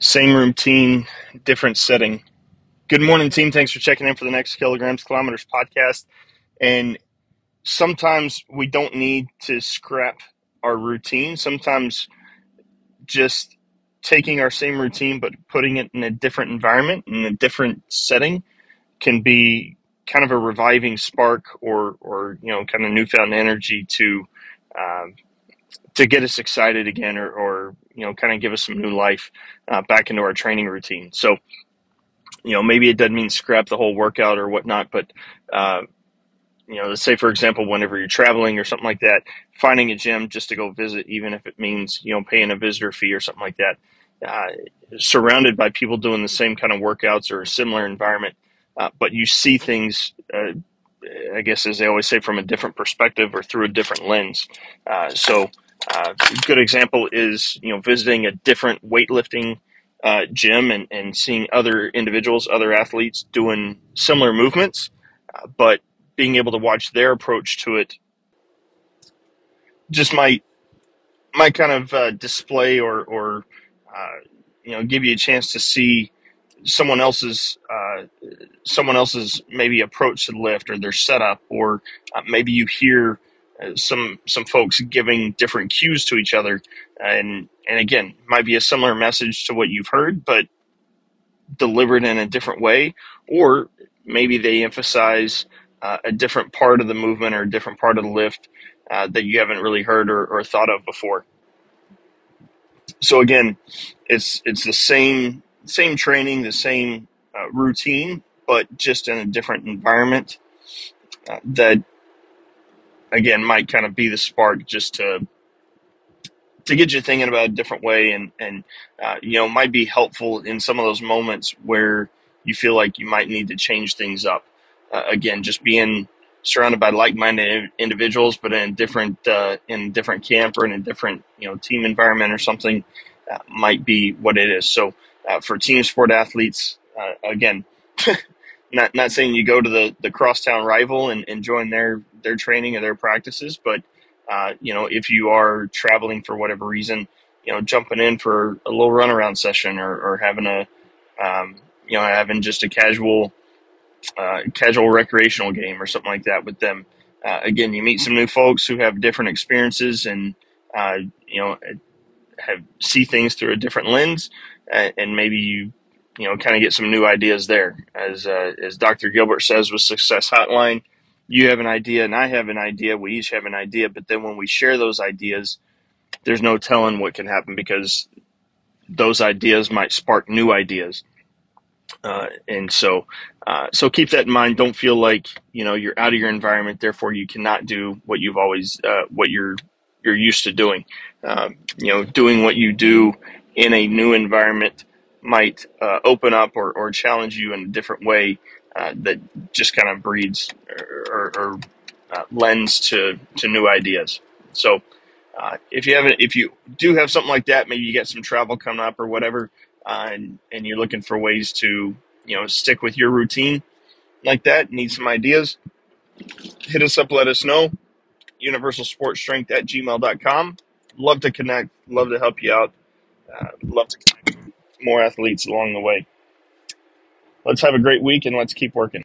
Same routine, different setting. Good morning, team. Thanks for checking in for the Next Kilograms Kilometers podcast. And sometimes we don't need to scrap our routine. Sometimes just taking our same routine but putting it in a different environment, in a different setting, can be kind of a reviving spark or kind of newfound energy um, to get us excited again or kind of give us some new life back into our training routine. So maybe it doesn't mean scrap the whole workout or whatnot, but, let's say, for example, whenever you're traveling or something like that, finding a gym just to go visit, even if it means, paying a visitor fee or something like that, uh, surrounded by people doing the same kind of workouts or a similar environment, but you see things, I guess, as they always say, from a different perspective or through a different lens. A good example is, visiting a different weightlifting gym and seeing other individuals, other athletes doing similar movements, but being able to watch their approach to it just might kind of display or give you a chance to see someone else's maybe approach to the lift or their setup, or maybe you hear some folks giving different cues to each other, and again, might be a similar message to what you've heard, but delivered in a different way, or maybe they emphasize a different part of the movement or a different part of the lift that you haven't really heard or thought of before. So again, it's the same training, the same routine, but just in a different environment that again might kind of be the spark just to get you thinking about a different way, and might be helpful in some of those moments where you feel like you might need to change things up. Again, just being surrounded by like-minded individuals, but in a different camp or in a different team environment or something, might be what it is. So for team sport athletes, again, not saying you go to the crosstown rival and join their training or their practices, but if you are traveling for whatever reason, jumping in for a little runaround session or having having just a casual recreational game or something like that with them. Again, you meet some new folks who have different experiences and uh, you know have see things through a different lens, and maybe you kind of get some new ideas there. As Dr. Gilbert says with Success Hotline, you have an idea and I have an idea. We each have an idea, but then when we share those ideas, there's no telling what can happen because those ideas might spark new ideas. And so keep that in mind. Don't feel like you're out of your environment, therefore you cannot do what you've always what you're used to doing. Doing what you do in a new environment might open up or challenge you in a different way that just kind of breeds or lends to new ideas. So if you do have something like that, maybe you get some travel coming up or whatever, and you're looking for ways to stick with your routine like that, need some ideas, hit us up, let us know. universalsportstrength@gmail.com. Love to connect, love to help you out, love to connect with more athletes along the way. Let's have a great week and let's keep working.